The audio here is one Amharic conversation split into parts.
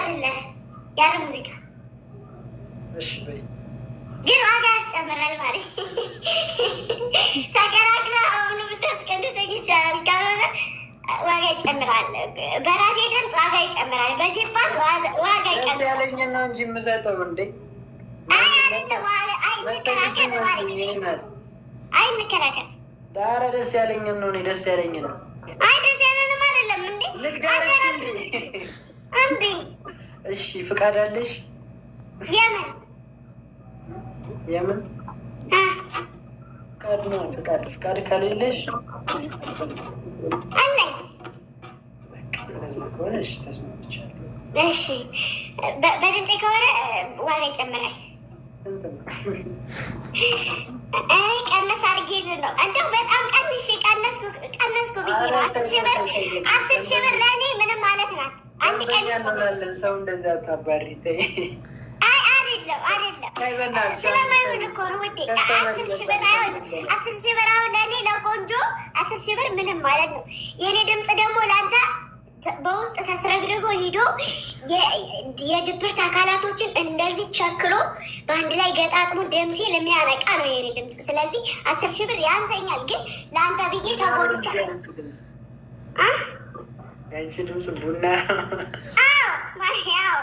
አይደለ ያለ ሙዚቃ እሺ በይ ግን ዋጋ ያስጨምራል ማለት ተከራክራ አሁን ብታስቀንሰኝ ይሻላል። ካልሆነ ዋጋ ይጨምራል። በራሴ ድምፅ ዋጋ ይጨምራል። በጅፓስ ዋጋ ይጨምራል። ያለኝ ነው እንጂ የምሰጠው እንዴ አይ እንከራከር። ዳረ ደስ ያለኝን ነው እኔ ደስ ያለኝ ነው። አይ ደስ ያለንም አይደለም እንዴ ልግዳረሽ እንዴ። እሺ ፍቃድ አለሽ? የምን ፍቃድ ነው? ፍቃድ ከሌለሽ አለኝ። ከሆነሽ ተስማምቻለሁ። እሺ በድምፄ ከሆነ ዋጋ ይጨምራል። ቀነስ አድርጌ ነው እንደው በጣም ቀነስኩ ብዬ ነው። 10,000 ብር ለእኔ ምንም ማለት ናት። አንድ ቀን ሰው እንደዚያ አታባሪ። አይደለም ስለማይሆን እኮ ነው ውዴ። 10,000 ብር አይሆንም። 10,000 ብር አሁን ለእኔ ለቆንጆ 10,000 ብር ምንም ማለት ነው። የእኔ ድምፅ ደግሞ ለአንተ በውስጥ ተስረግርጎ ሂዶ የድብርት አካላቶችን እንደዚህ ቸክሎ በአንድ ላይ ገጣጥሞ ደምሴ ለሚያነቃ ነው የኔ ድምፅ። ስለዚህ 10,000 ብር ያንሰኛል፣ ግን ለአንተ ብዬ ተጎድቻ። ያንቺ ድምፅ ቡና ያው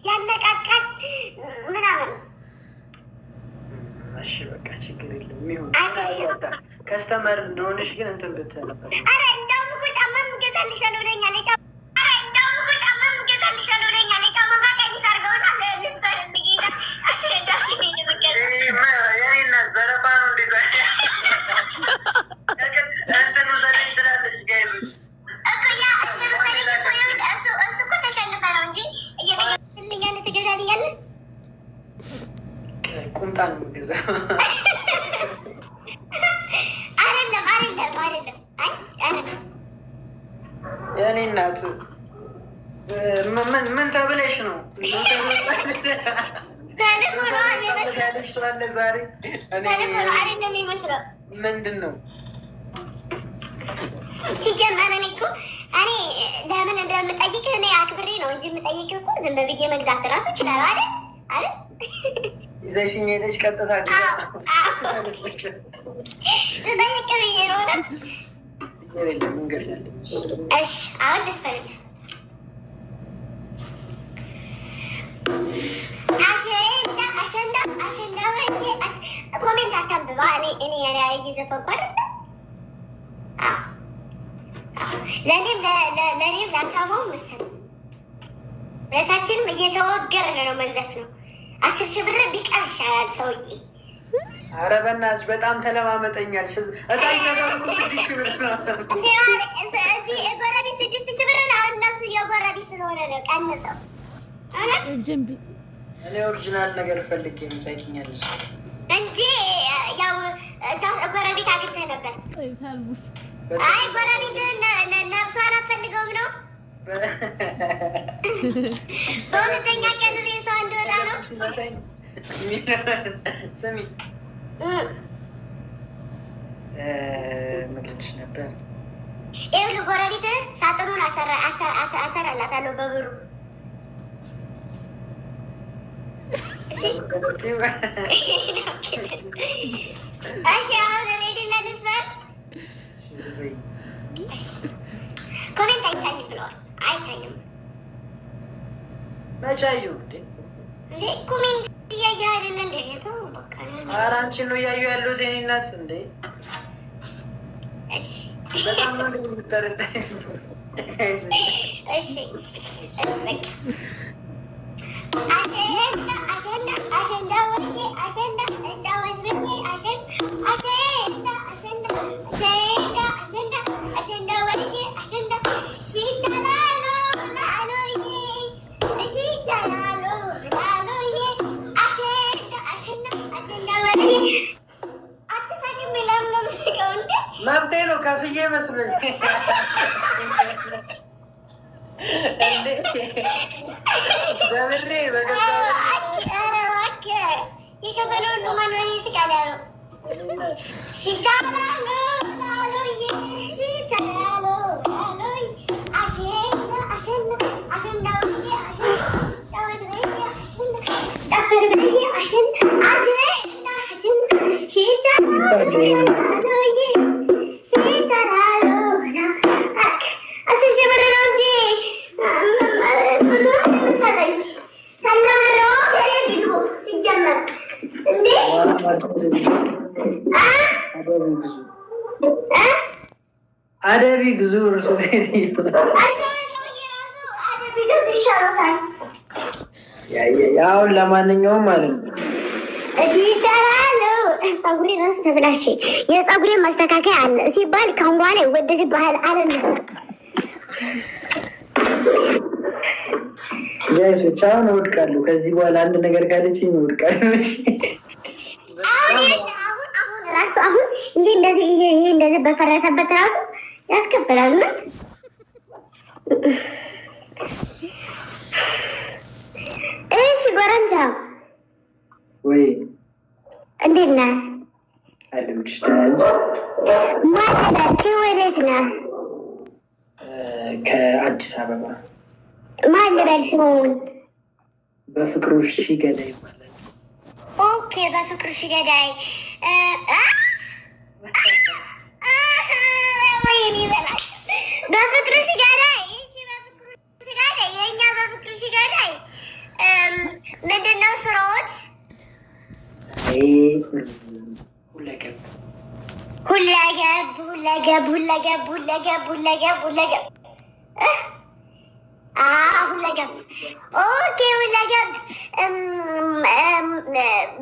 ያነቃቃል ምናምን። እሺ በቃ ችግር የለም የሚሆን ከስተመር እንደሆነሽ ግን እንትን ብትል ነበር። ኧረ እንደውም እኮ ጫማ የምገዛልሻለሁ ብለኛል። ዘረፋ ነው እንዴ? እንትኑ ዘጠኝ ትላለች ጋይዞች እሱ እኮ ተሸንፈ ነው እንጂ እየገዛልኛለ ትገዛልኛለ። ቁምጣ ነው የምገዛ። አይደለም የእኔ እናት ምን ተብለሽ ነው? ዛሬ ምንድን ነው ሲጀመር? እኔ እኮ እኔ ለምን እንደምጠይቅህ እኔ አክብሬ ነው እንጂ የምጠይቅህ እኮ ዝም ብዬ መግዛት እራሱ እችላለሁ አይደል? ይዘሽኝ ሄደሽ ቀጥታ ጠይቅ ብዬ ነው። መንገድ ያለ እሺ አሁን ልስፈልግ ኮሜንት አታንብባ። እኔ እየዘፈንኩ አይደለ? ለእኔም ላንሳማው መሰል ሁለታችንም እየተወገርን ነው። መንዘፍ ነው። 10,000 ብር ቢቀር ይሻላል ሰውዬ። ኧረ በእናትሽ በጣም ተለማመጠኛል። የጎረቤት 6,000 ብር ነው። እነሱ የጎረቤት ስለሆነ ነው ቀንሰው። እኔ ኦሪጂናል ነገር ፈልጌ ታውቂኛለሽ እንጂ ያው እዛው ጎረቤት አግኝተህ ነበር። አይ ጎረቤት ነብሷን አትፈልገውም ነው። በሁለተኛ ቀን ሰው እንደወጣ ነው። ስሚ ምልልሽ ነበር። ይኸውልህ ጎረቤት ሳጥኑን አሰራላታለሁ በብሩ። እሺ አሁን ሬድና ልስበር። ኮሜንት አይታይም ብለዋል። አይታይም መቻዩ እንዴ? ኮሜንት እያየህ አይደለ እንዴ? ተው በቃ። ኧረ አንቺን ነው እያየሁ ያለሁት የእኔ እናት እንዴ። እሺ በጣም ነው የምትጠረጠሪኝ። እሺ በቃ አሸንዳ ወርቄ አሸንዳ እጫወት ብዬ አሸንዳ ወርቄ አሸንዳ ሽተላሎ ላሎዬ ሽተላሎ ላሎዬ አሸንዳ ወርቄ። አትሳቅም። ለምን ነው የምስቀው እንዴ? መብቴ ነው። ከፍዬ መስሎኝ በብሬ በገዛ የከፈለው ሁሉ ማንሆን ይስቃል ያለው ሽታላሎ ላሎዬ ሽታላሎ ላሎዬ አሸንዳ ወርቄ አደቢ ግዙ እርሶ ያውን ለማንኛውም ማለት ነው። እሺ ይቻላል። ፀጉሬ ራሱ ተብላሽ የፀጉሬ ማስተካከያ አለ ሲባል ካሁን በኋላ ይወደድ ባህል አለነሳ ጋይሶች አሁን እወድቃለሁ። ከዚህ በኋላ አንድ ነገር ካለችኝ እወድቃለሁ። አሁን ይሄ እንደዚህ በፈረሰበት ራሱ ያስከብላል። ናት እሺ ጎረምሳ ወይ እንዴት ነህ? አለምሽ ማለት ከወዴት ነህ? ከአዲስ አበባ። ማን ልበል ስሙን? በፍቅሩ ሺ ገዳይ ማለት። ኦኬ በፍቅሩ ሺ ገዳይ በፍቅሩ ሺ ገዳይ። እሺ በፍቅሩ ሺ ገዳይ የእኛ በፍቅሩ ሺ ገዳይ ምንድን ነው ስራዎት? ሁለገብ ሁለገብ ኦኬ ሁለገብ።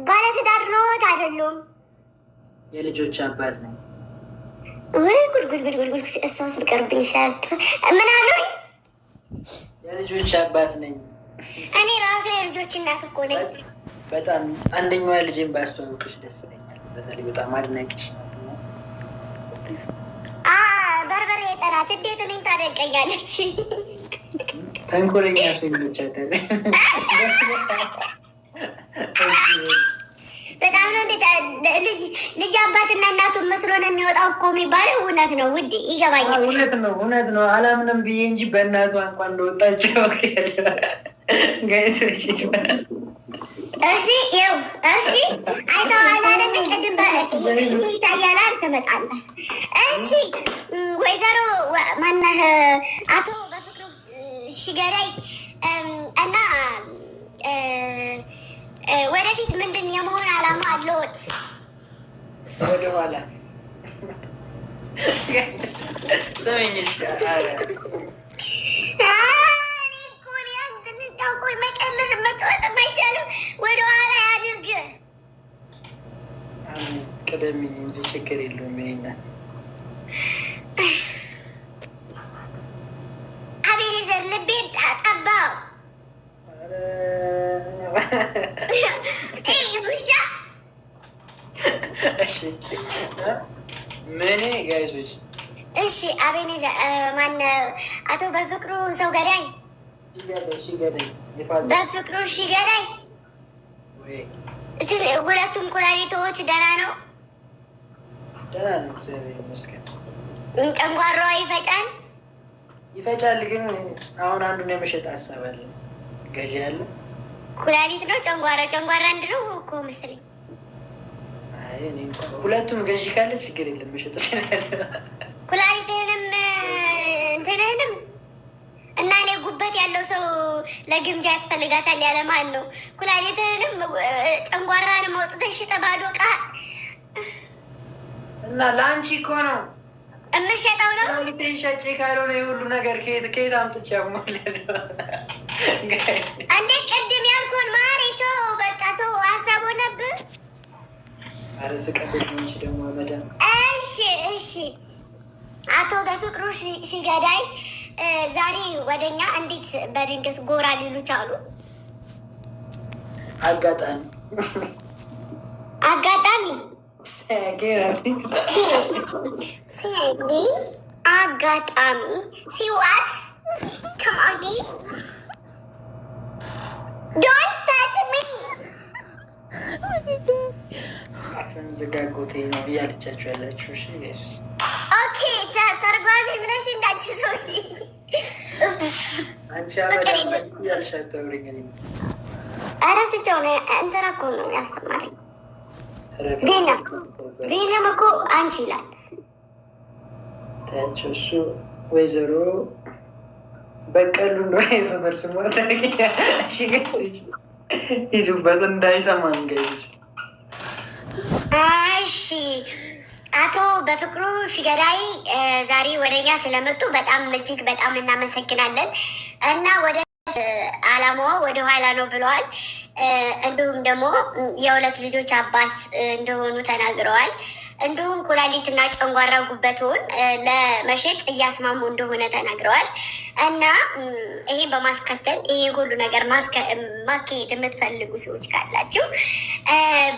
ባለትዳር ኖት አይደሉም? የልጆች አባት ነኝ። ወይ ጉድ እሷስ ብቀርብኝ ይሻላል። ምን አሉኝ? የልጆች አባት ነኝ። እኔ ራሱ የልጆች እናት እኮ ነኝ። በጣም አንደኛዋ ልጄን ባስተዋወቅሽ ደስ ይለኛል። በተለይ በጣም አድናቂሽ ናት። በርበሬ የጠራት እንዴት እኔን ታደንቀኛለች? ተንኮለኛ ሰው ይመቻታል። በጣም ነው ልጅ አባትና እናቱን መስሎ ነው የሚወጣው እኮ የሚባለው እውነት ነው ውዴ፣ ይገባኛል። እውነት ነው። አላምንም ብዬ እንጂ በእናቷ እንኳን እንደወጣቸው ጋይሶች። እሺ ይኸው እሺ፣ አይተኸዋል አይደል? ቅድም ይታያል ትመጣለህ። እሺ ወይዘሮ ማነህ አቶ በፍቅሩ ሺ ገዳይ እና ወደፊት ምንድን የመሆን ዓላማ አለዎት? ወደኋላ ሰሚኝሽ መቀለድ መጫወት አይቻልም። ወደኋላ ያድርግ። ቅደሚኝ እንጂ ችግር የለውም። የእኔ እናት አቤኔዘር ልቤን ጠባው። ውሻ ምን ጋይዞች? እሺ አቤኔዘር ማነው? አቶ በፍቅሩ ሰው ገዳይ በፍቅሩ ሺ ገዳይ። ሁለቱም ኩላሊቶች ደህና ነው? ደህና ነው እግዚአብሔር ይመስገን። ጨንጓራዋ ይፈጫል ግን አሁን አንዱን የመሸጥ ሀሳብ አለ። ገዢ ያለ ኩላሊት ነው ጨንጓራ አንድ ነው እኮ መሰለኝ። ሁለቱም ገዢ ካለ ችግር የለም መሸጥ ይችላል። ኩላሊትህንም እንትንህንም እና እኔ ጉበት ያለው ሰው ለግምጃ ያስፈልጋታል ያለ ማን ነው? ኩላሊትህንም ጨንጓራንም አውጥተሽ ሽጠህ ባዶ ዕቃ እና ለአንቺ እኮ ነው የምሸጠው ነው። ኩላሊቴን ሸጬ ካልሆነ የሁሉ ነገር ከየት አምጥቼ ሞላል? እንዴ ቅድም ያልኩህን ማሬ ተው፣ በቃ ተው፣ ሀሳብ ሆነብህ። ኧረ ስቀልድ ነው እንጂ ደግሞ መዳም። እሺ አቶ በፍቅሩ ሺ ገዳይ ዛሬ ወደኛ እንዴት በድንገት ጎራ ሊሉ ቻሉ? አጋጣሚ ሲዋት ከማጊ ዶንት ታች ሚ አፈን ዘጋጎቴ ነው እያለቻችሁ ያላችሁ። እሺ ኦኬ ተርጓሚ ምነሽ እንዳንቺ ሰው አንቺ አበባ ያልሻተው ረገኝ አረስቸው ነው እንተራ እኮ ነው ያስተማረኝ። ቬነም እኮ አንቺ ይላል ታቸው እሱ ወይዘሮ በቀሉ ነው የሰፈር ስሟ ሂዱበት እንዳይሰማን ገይች። እሺ አቶ በፍቅሩ ሽገዳይ ዛሬ ወደኛ ስለመጡ በጣም እጅግ በጣም እናመሰግናለን እና ወደ አላማው ወደ ኋላ ነው ብለዋል። እንዲሁም ደግሞ የሁለት ልጆች አባት እንደሆኑ ተናግረዋል። እንዲሁም ኩላሊትና ጨንጓራ ጉበቱን ለመሸጥ እያስማሙ እንደሆነ ተናግረዋል እና ይሄን በማስከተል ይሄ ሁሉ ነገር ማካሄድ የምትፈልጉ ሰዎች ካላችሁ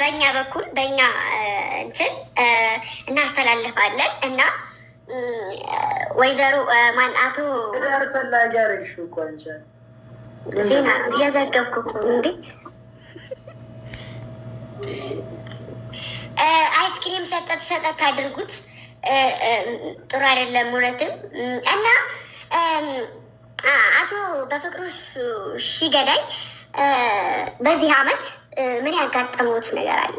በእኛ በኩል በእኛ እንትን እናስተላልፋለን እና ወይዘሮ ማን አቶ ፈላጊ ያረግሹ እኮ አንቺ ዜና ነው እያዘገብኩ እንዴ አይስክሪም ሰጠት አድርጉት። ጥሩ አይደለም እውነትም። እና አቶ በፍቅሩ ሽገዳይ በዚህ አመት ምን ያጋጠመውት ነገር አለ?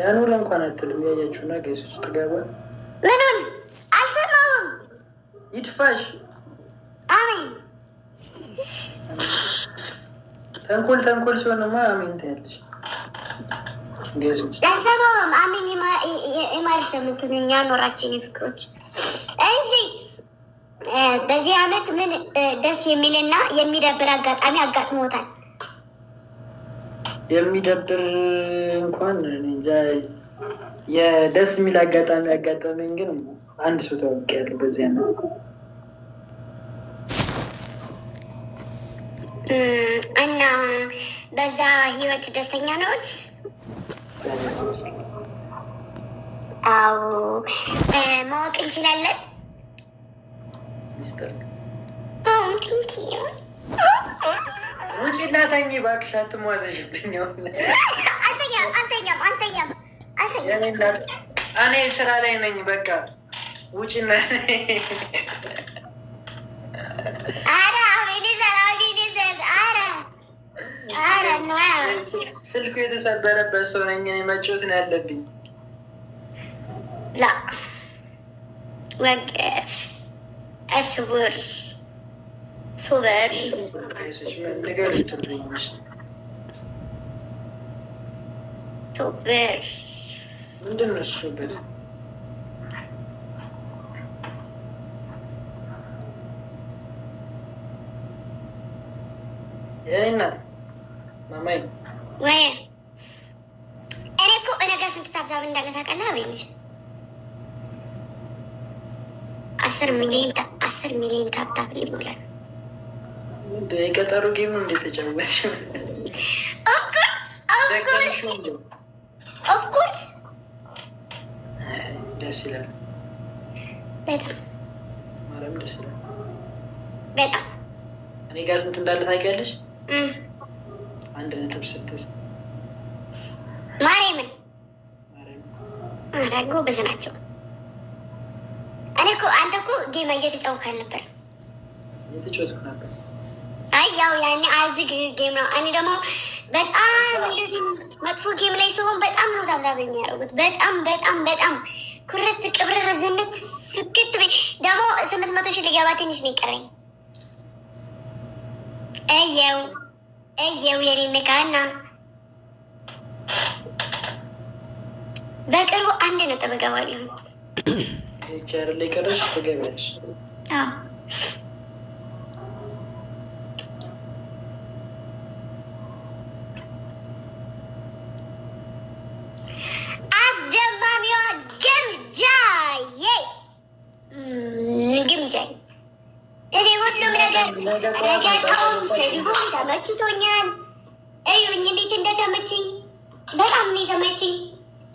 ያኑር እንኳን አትልም። ያያችሁና ገሶች ትገባ ምኑን አልሰማሁም። ይድፋሽ። አሜን። ተንኮል ሲሆንማ አሜን ታያለሽ። ገሶች አልሰማሁም። አሜን የማርስ የምትሉኝ ያኖራችን ፍቅሮች። እሺ በዚህ አመት ምን ደስ የሚልና የሚደብር አጋጣሚ አጋጥሞታል? የሚደብር እንኳን የደስ የሚል አጋጣሚ ያጋጠመኝ ግን አንድ ሰው ታውቂያለሁ። በዚህ አመት እና በዛ ህይወት ደስተኛ ነዎት? አዎ ማወቅ እንችላለን? ውጭ እና ተኝ እባክሽ፣ አትሟዘሽብኝ። አልተኛም። እኔ ስራ ላይ ነኝ። በቃ ውጭና ስልኩ የተሰበረበት ሰው ነኝ። እኔ መጫወት ነው ያለብኝ። ላ ወገፍ አስውር ሱበር ሱበር ምንድን ነው ሱበር? የእኔ እናት ማማዬ ወይ እኔ እኮ እነጋ ስንት ታብታብ እንዳለ ታውቃለህ? አቤት 10 ሚሊዮን ታብታብ ይሞላል። የቀጠሩ ጌም ነው እንደተጫወትሽ? ኦፍኮርስ ደስ ይላል። በጣም ማርያም ደስ ይላል በጣም። እኔ ጋር ስንት እንዳለ ታውቂያለሽ? 1.6 ማርያምን ጎበዝ ናቸው። እኔ እኮ አንተ እኮ ጌም እየተጫወትክ አልነበረ? እየተጫወትኩ ነበር። አይ ያው ያኔ አዝግ ጌም ነው። እኔ ደግሞ በጣም እንደዚህ መጥፎ ጌም ላይ ሲሆን በጣም ነው ታብታብ የሚያደርጉት። በጣም ኩርት ቅብርር ዝንት ስክት ደግሞ 800 ሺህ ሊገባ ትንሽ ነው ይቀረኝ። እየው የኔ ንካና በቅርቡ 1 እገባለሁ። ቻር ላይ ቀረሽ ትገቢያለሽ። አስደማሚዋ ግምጃይ እኔ ሁሉም ነገር ረገጣውም ስድቡም ተመችቶኛል። እዩኝ እንዴት እንደተመችኝ፣ በጣም ነው የተመችኝ።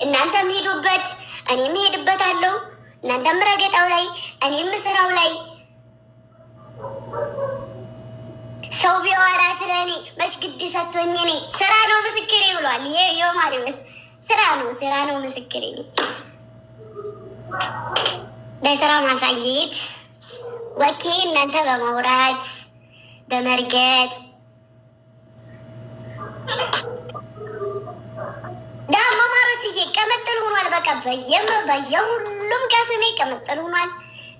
እናንተም ሄዱበት፣ እኔም ሄድበታለሁ። እናንተም ረገጣው ላይ እኔም ስራው ላይ። ሰው ቢያወራ ስለ እኔ መች ግድ ሰጥቶኝ እኔ ስራ ነው ምስክሬ ብሏል። የማሪዎስ ስራ ነው ምስክሬ ነው። በስራ ማሳየት ወኬ እናንተ በማውራት በመርገጥ ዳማ ማሮችዬ ቅምጥል ሆኗል። በቃ በየሁሉም ጋር ስሜ ቅምጥል ሆኗል።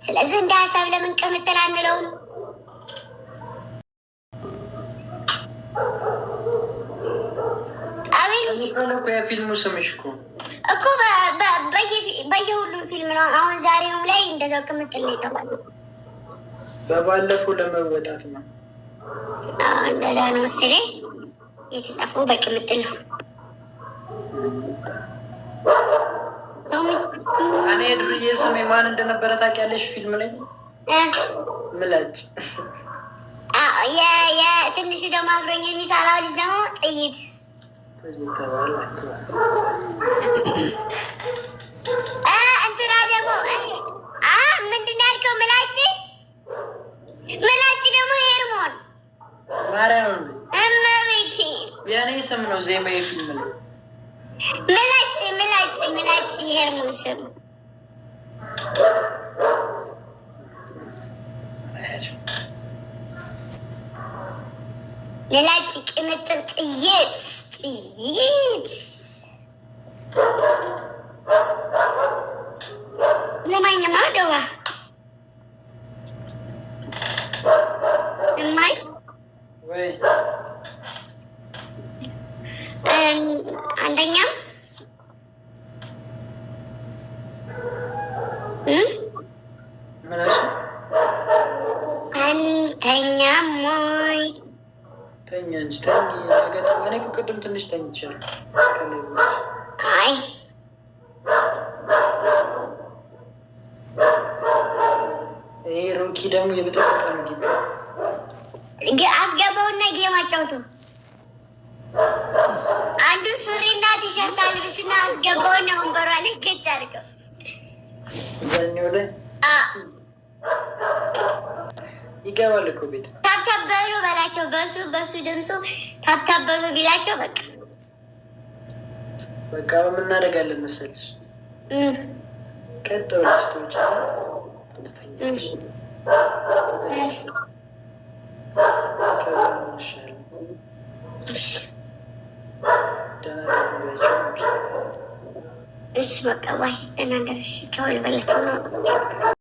ስለዚህ እንደ ሀሳብ ለምን ቅምጥል አንለውም? የፊልሙ ስምሽ እኮ በየሁሉም ፊልም ነው። አሁን ዛሬውም ላይ እንደዛው ቅምጥል ነው የተባለው። በባለፈው ለመወጣት ነው እንደዛ ነው መሰለኝ የተጻፈው በቅምጥል ነው። እኔ የድርዬ ስሜ ማን እንደነበረ ታውቂያለሽ? ፊልም ላይ ምላጭ። ትንሹ ደግሞ አብሮኝ የሚሰራው ልጅ ደግሞ ጥይት እንትና ደግሞ ምንድን ነው ያልከው? ምላጭ ደግሞ ሄርሞን ማርያም እመቤቴ የእኔ ስም ነው። ዜማ የፊልም ላይ ምላጭ ሄርሞን ስም ምላጭ ቅምጥል ጥይት ዘማኝማ ደዋ እማይ ወይ አንደኛ አንተኛም ወይ ተኛ እንጂ ተኝ። እኔ እኮ ቅድም ትንሽ ተኝቻለሁ። አይ ይሄ ሮኪ ደግሞ የበጠበጠ ነው። አስገባውና ጌም አጫውቱ። አንዱ ሱሪና ቲሸርት አልብስና አስገባውና ወንበሯ ላይ ገጭ አድርገው እዛኛው ላይ ይገባል እኮ ቤት ታብታበሉ በላቸው። በሱ ድምፁ ታብታበሉ ቢላቸው በቃ ምን እናደርጋለን መሰለሽ? ቀጥ ብለሽ ትወጪ እሺ በቃ ባይ ደህና ደርሽ ቻው ልበላቸው ነው።